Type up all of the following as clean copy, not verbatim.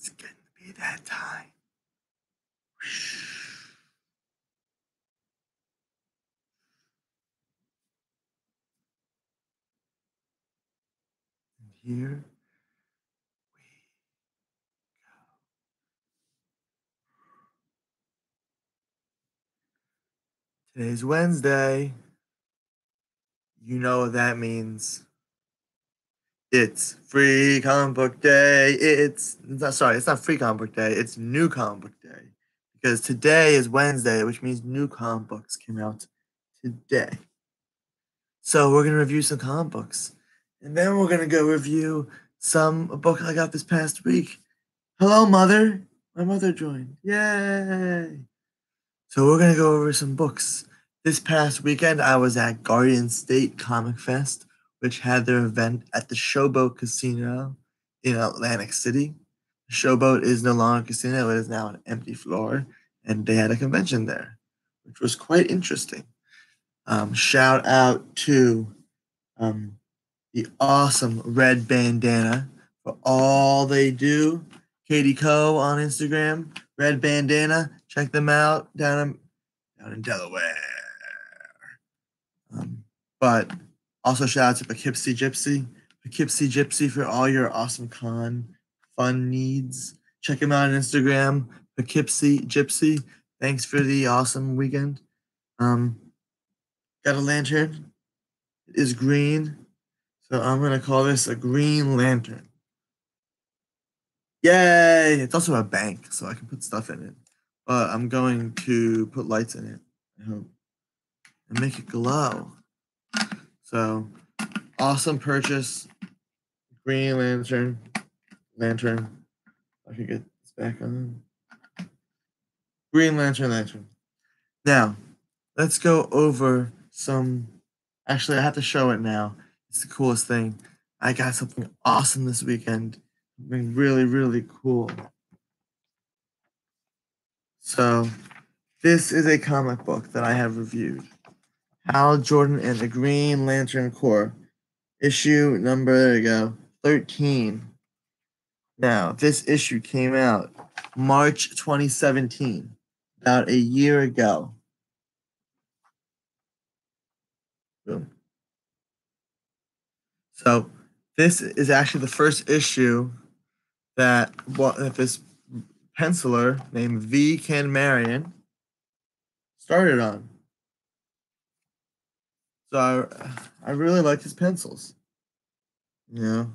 It's getting to be that time. And here today's Wednesday. You know what that means. It's free comic book day. It's not free comic book day. It's new comic book day. Because today is Wednesday, which means new comic books came out today. So we're gonna review some comic books. And then we're gonna go review a book I got this past week. Hello, Mother. My mother joined. Yay! So we're gonna go over some books. This past weekend, I was at Garden State Comic Fest, which had their event at the Showboat Casino in Atlantic City. The Showboat is no longer a casino; it is now an empty floor, and they had a convention there, which was quite interesting. Shout out to the awesome Red Bandana for all they do. Katie Coe on Instagram, Red Bandana. Check them out down in Delaware. But also shout out to Poughkeepsie Gypsy for all your awesome con fun needs. Check him out on Instagram, Poughkeepsie Gypsy. Thanks for the awesome weekend. Got a lantern. It is green. So I'm gonna call this a green lantern. Yay! It's also a bank, so I can put stuff in it. But I'm going to put lights in it, I hope, and make it glow. So awesome purchase. Green lantern. I can get this back on. Green lantern. Now, let's go over some. Actually, I have to show it now. It's the coolest thing. I got something awesome this weekend. Something really, really cool. So, this is a comic book that I have reviewed. Hal Jordan and the Green Lantern Corps. Issue number, there you go, 13. Now, this issue came out March 2017, about a year ago. Boom. So, this is actually the first issue that this penciler named V. Ken Marion started on. So, I really like his pencils. You know,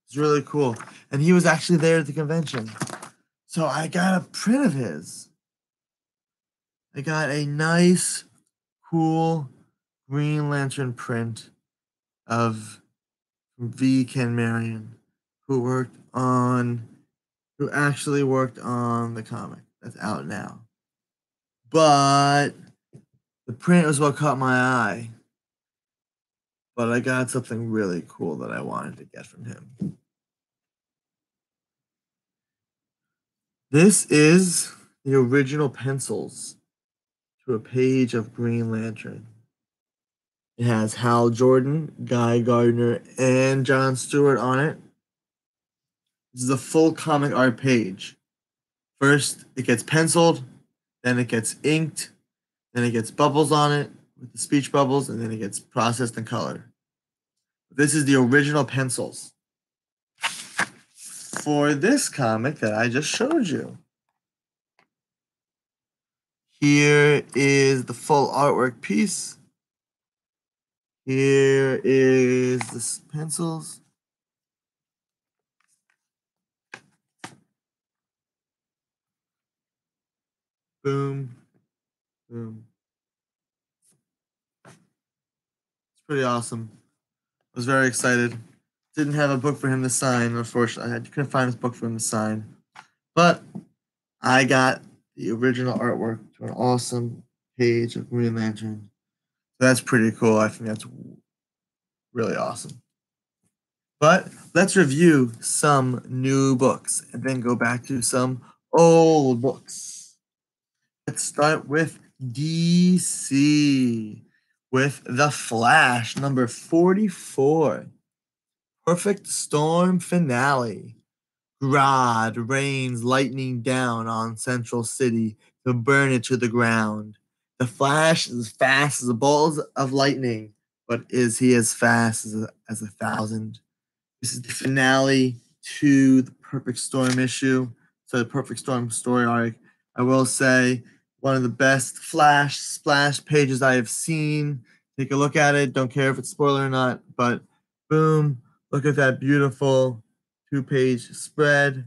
it's really cool. And he was actually there at the convention. So, I got a print of his. I got a nice, cool Green Lantern print of V. Ken Marion, who actually worked on the comic that's out now. But the print was what caught my eye. But I got something really cool that I wanted to get from him. This is the original pencils to a page of Green Lantern. It has Hal Jordan, Guy Gardner, and John Stewart on it. This is a full comic art page. First, it gets penciled, then it gets inked, then it gets bubbles on it with the speech bubbles, and then it gets processed and colored. This is the original pencils for this comic that I just showed you. Here is the full artwork piece. Here is the pencils. Boom, boom. It's pretty awesome. I was very excited. Didn't have a book for him to sign, unfortunately. I couldn't find his book for him to sign. But I got the original artwork to an awesome page of Green Lantern. So that's pretty cool. I think that's really awesome. But let's review some new books and then go back to some old books. Let's start with DC with The Flash, number 44. Perfect Storm finale. Grodd rains lightning down on Central City to burn it to the ground. The Flash is as fast as a bolt of lightning, but is he as fast as 1,000? This is the finale to the Perfect Storm issue. So the Perfect Storm story arc. I will say one of the best Flash splash pages I have seen. Take a look at it. Don't care if it's spoiler or not, but boom, look at that beautiful 2-page spread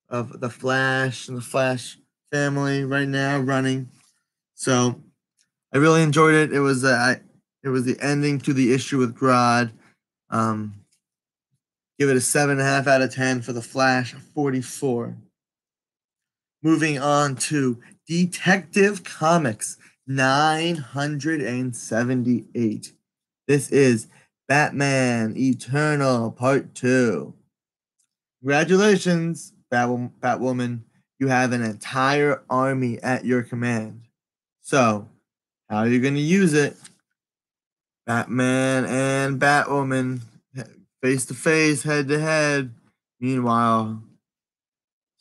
of the Flash and the Flash family right now running. So I really enjoyed it. It was the ending to the issue with Grodd. Um, Give it a 7.5 out of 10 for the Flash, 44. Moving on to Detective Comics 978. This is Batman Eternal Part 2. Congratulations, Batwoman. You have an entire army at your command. So, how are you going to use it? Batman and Batwoman face to face, head to head. Meanwhile,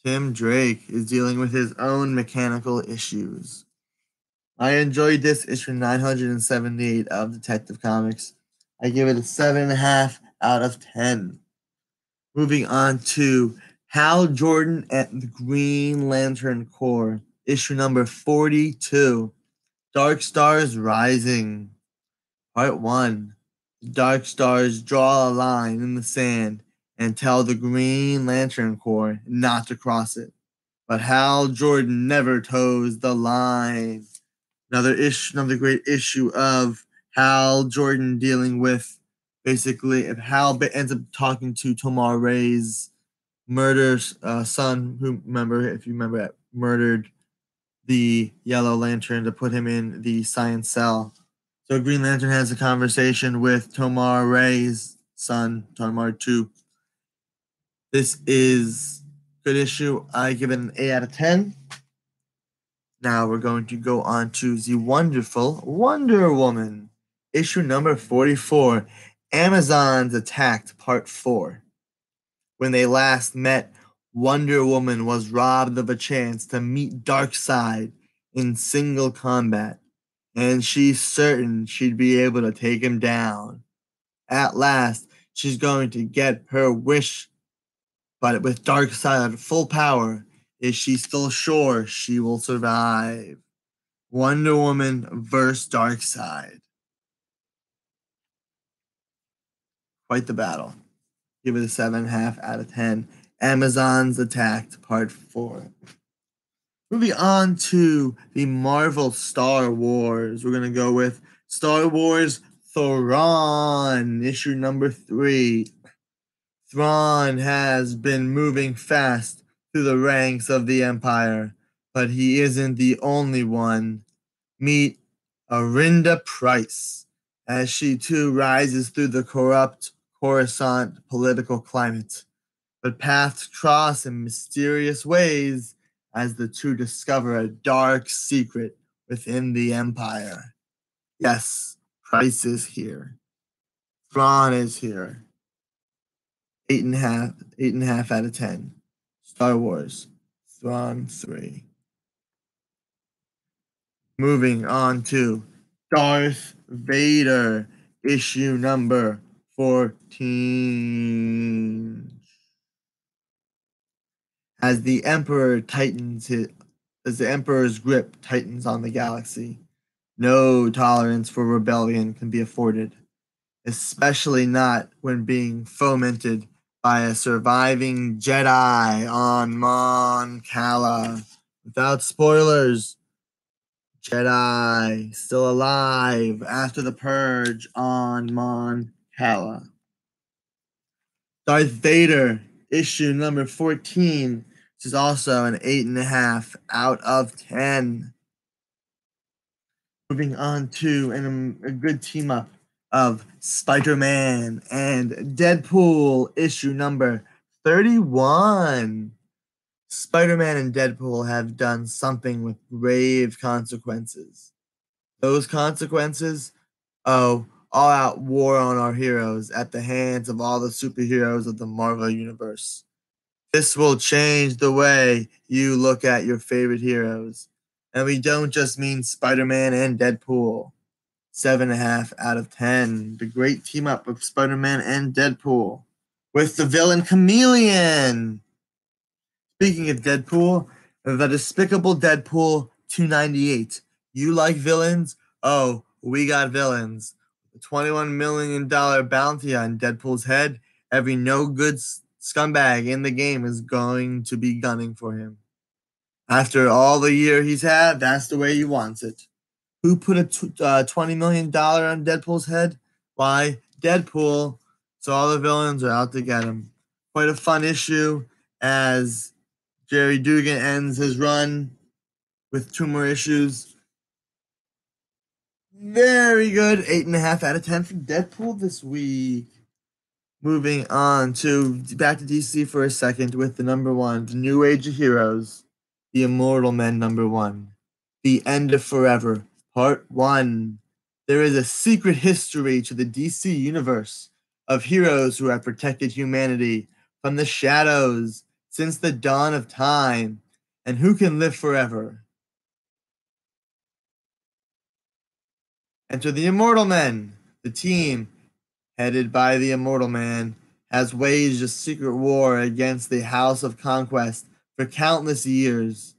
Tim Drake is dealing with his own mechanical issues. I enjoyed this issue 978 of Detective Comics. I give it a 7.5 out of 10. Moving on to Hal Jordan and the Green Lantern Corps, issue number 42, Dark Stars Rising. Part 1. The Dark Stars draw a line in the sand and tell the Green Lantern Corps not to cross it. But Hal Jordan never toes the line. Another great issue of Hal Jordan dealing with basically if Hal ends up talking to Tomar Ray's murder son, who if you remember, murdered the Yellow Lantern to put him in the science cell. So Green Lantern has a conversation with Tomar Ray's son, Tomar 2. This is a good issue. I give it an 8 out of 10. Now we're going to go on to the wonderful Wonder Woman, issue number 44, Amazons Attacked, Part 4. When they last met, Wonder Woman was robbed of a chance to meet Darkseid in single combat, and she's certain she'd be able to take him down. At last, she's going to get her wish, but with Darkseid at full power, is she still sure she will survive? Wonder Woman vs. Darkseid. Quite the battle. Give it a 7.5 out of 10. Amazons Attacked, Part 4. Moving on to the Marvel Star Wars. We're going to go with Star Wars Thrawn, issue number 3. Thrawn has been moving fast through the ranks of the Empire, but he isn't the only one. Meet Arinda Price, as she too rises through the corrupt Coruscant political climate. But paths cross in mysterious ways as the two discover a dark secret within the Empire. Yes, Price is here. Thrawn is here. 8.5 out of 10. Star Wars, Thrawn 3. Moving on to Darth Vader, issue number 14. As the Emperor's grip tightens on the galaxy, no tolerance for rebellion can be afforded, especially not when being fomented by a surviving Jedi on Mon Cala. Without spoilers, Jedi still alive after the purge on Mon Cala. Darth Vader, issue number 14, which is also an 8.5 out of 10. Moving on to a good team up of Spider-Man and Deadpool, issue number 31. Spider-Man and Deadpool have done something with grave consequences. Those consequences? Oh, all-out war on our heroes at the hands of all the superheroes of the Marvel Universe. This will change the way you look at your favorite heroes. And we don't just mean Spider-Man and Deadpool. 7.5 out of 10. The great team up of Spider-Man and Deadpool with the villain Chameleon. Speaking of Deadpool, the Despicable Deadpool 298. You like villains? Oh, we got villains. The $21 million bounty on Deadpool's head. Every no good scumbag in the game is going to be gunning for him. After all the year he's had, that's the way he wants it. Who put a $20 million on Deadpool's head? Why, Deadpool. So all the villains are out to get him. Quite a fun issue as Jerry Dugan ends his run with 2 more issues. Very good. 8.5 out of 10 for Deadpool this week. Moving on to back to DC for a second with the number 1, the New Age of Heroes, the Immortal Men number 1, The End of Forever, Part 1. There is a secret history to the DC universe of heroes who have protected humanity from the shadows since the dawn of time, and who can live forever. Enter the Immortal Men. The team, headed by the Immortal Man, has waged a secret war against the House of Conquest for countless years.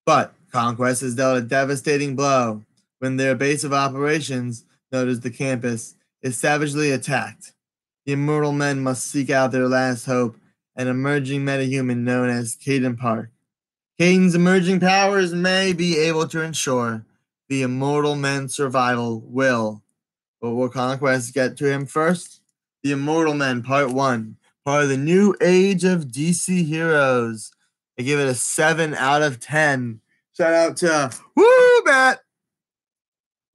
But Conquest has dealt a devastating blow when their base of operations, known as the Campus, is savagely attacked. The Immortal Men must seek out their last hope, an emerging metahuman known as Caden Park. Caden's emerging powers may be able to ensure the Immortal Men's survival will. But will Conquest get to him first? The Immortal Men, Part 1, part of the new age of DC heroes. I give it a 7 out of 10. Shout out to Matt.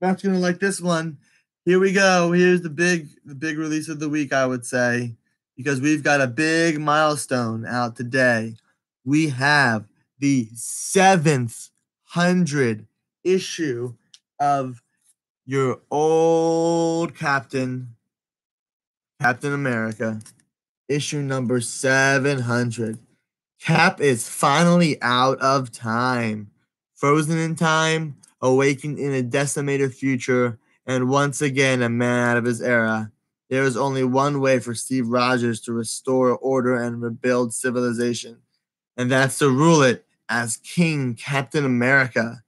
Matt's gonna like this one. Here we go. Here's the big release of the week, I would say, because we've got a big milestone out today. We have the 700th issue of your old Captain America, issue number 700. Cap is finally out of time, frozen in time, awakened in a decimated future, and once again a man out of his era. There is only one way for Steve Rogers to restore order and rebuild civilization, and that's to rule it as King Captain America.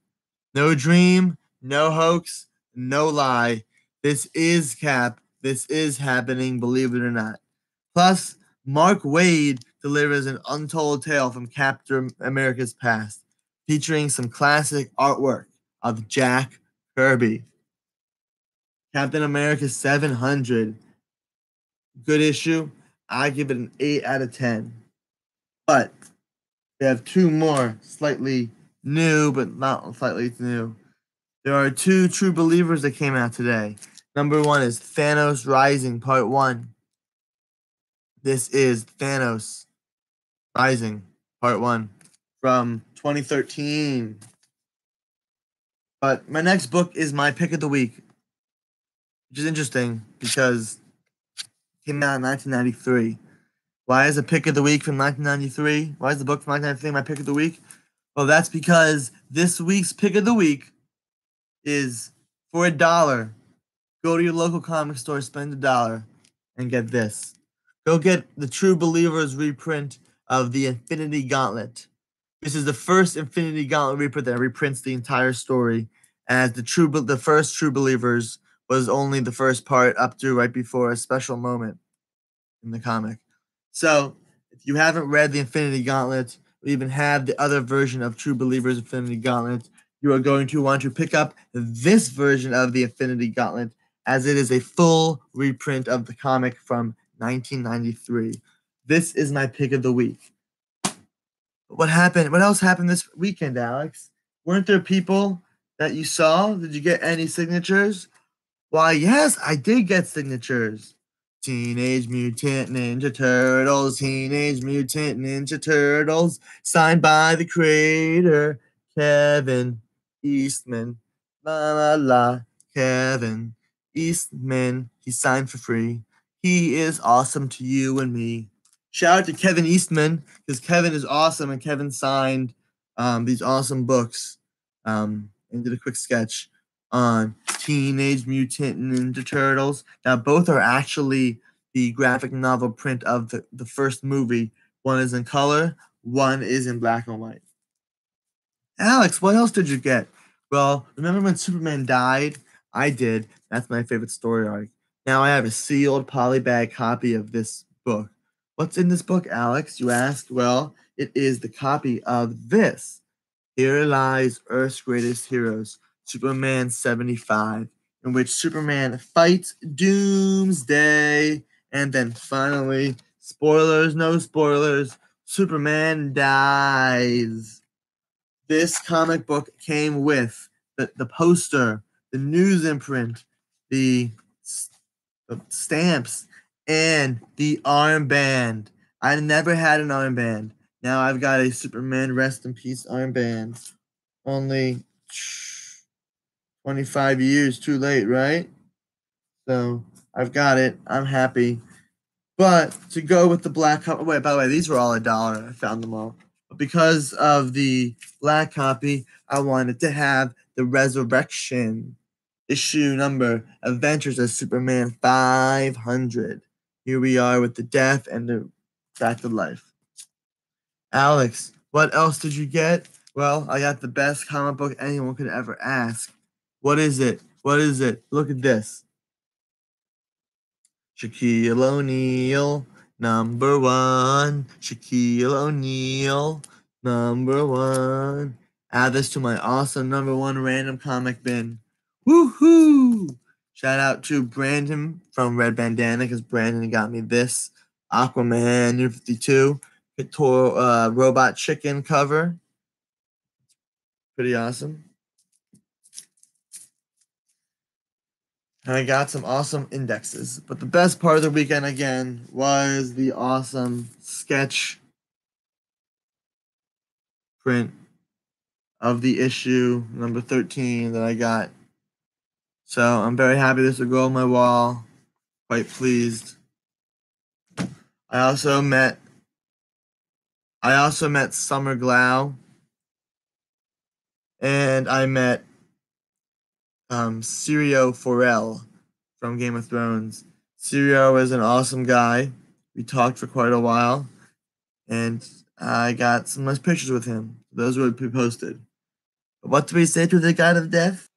No dream, no hoax, no lie. This is Cap. This is happening, believe it or not. Plus, Mark Waid delivers an untold tale from Captain America's past, featuring some classic artwork of Jack Kirby. Captain America 700. Good issue. I give it an 8 out of 10. But we have 2 more, slightly new, but not slightly new. There are 2 true believers that came out today. Number 1 is Thanos Rising, Part 1. This is Thanos Rising, Part 1 from 2013. But my next book is my pick of the week, which is interesting because it came out in 1993. Why is a pick of the week from 1993? Why is the book from 1993 my pick of the week? Well, that's because this week's pick of the week is for $1. Go to your local comic store, spend $1, and get this. Go get the True Believers reprint of the Infinity Gauntlet. This is the first Infinity Gauntlet reprint that reprints the entire story, as the first True Believers was only the first part up to right before a special moment in the comic. So, if you haven't read the Infinity Gauntlet, or even have the other version of True Believers Infinity Gauntlet, you are going to want to pick up this version of the Infinity Gauntlet, as it is a full reprint of the comic from 1993. This is my pick of the week. What happened? What else happened this weekend, Alex? Weren't there people that you saw? Did you get any signatures? Why, yes, I did get signatures. Teenage Mutant Ninja Turtles, Teenage Mutant Ninja Turtles, signed by the creator, Kevin Eastman. La la la, Kevin Eastman. He signed for free. He is awesome to you and me. Shout out to Kevin Eastman because Kevin is awesome and Kevin signed these awesome books and did a quick sketch on Teenage Mutant Ninja Turtles. Now, both are actually the graphic novel print of the first movie. One is in color, one is in black and white. Alex, what else did you get? Well, remember when Superman died? I did. That's my favorite story arc. Now I have a sealed polybag copy of this book. What's in this book, Alex? You ask. Well, it is the copy of this. Here lies Earth's greatest heroes, Superman 75, in which Superman fights Doomsday, and then finally, spoilers, no spoilers, Superman dies. This comic book came with the poster, the news imprint, the, the stamps, and the armband. I never had an armband. Now I've got a Superman Rest in Peace armband. Only 25 years too late, right? So I've got it. I'm happy. But to go with the black copy, wait, by the way, these were all $1. I found them all. But because of the black copy, I wanted to have the Resurrection issue number Adventures of Superman 500. Here we are with the death and the back to life. Alex, what else did you get? Well, I got the best comic book anyone could ever ask. What is it? What is it? Look at this. Shaquille O'Neal, number one. Shaquille O'Neal, number one. Add this to my awesome number one random comic bin. Woohoo! Shout out to Brandon from Red Bandana because Brandon got me this Aquaman New 52 Robot Chicken cover. Pretty awesome. And I got some awesome indexes. But the best part of the weekend again was the awesome sketch print of the issue number 13 that I got. So I'm very happy this will go on my wall. Quite pleased. I also met Summer Glau. And I met Syrio Forel from Game of Thrones. Syrio is an awesome guy. We talked for quite a while, and I got some nice pictures with him. Those will be posted. But what do we say to the god of death?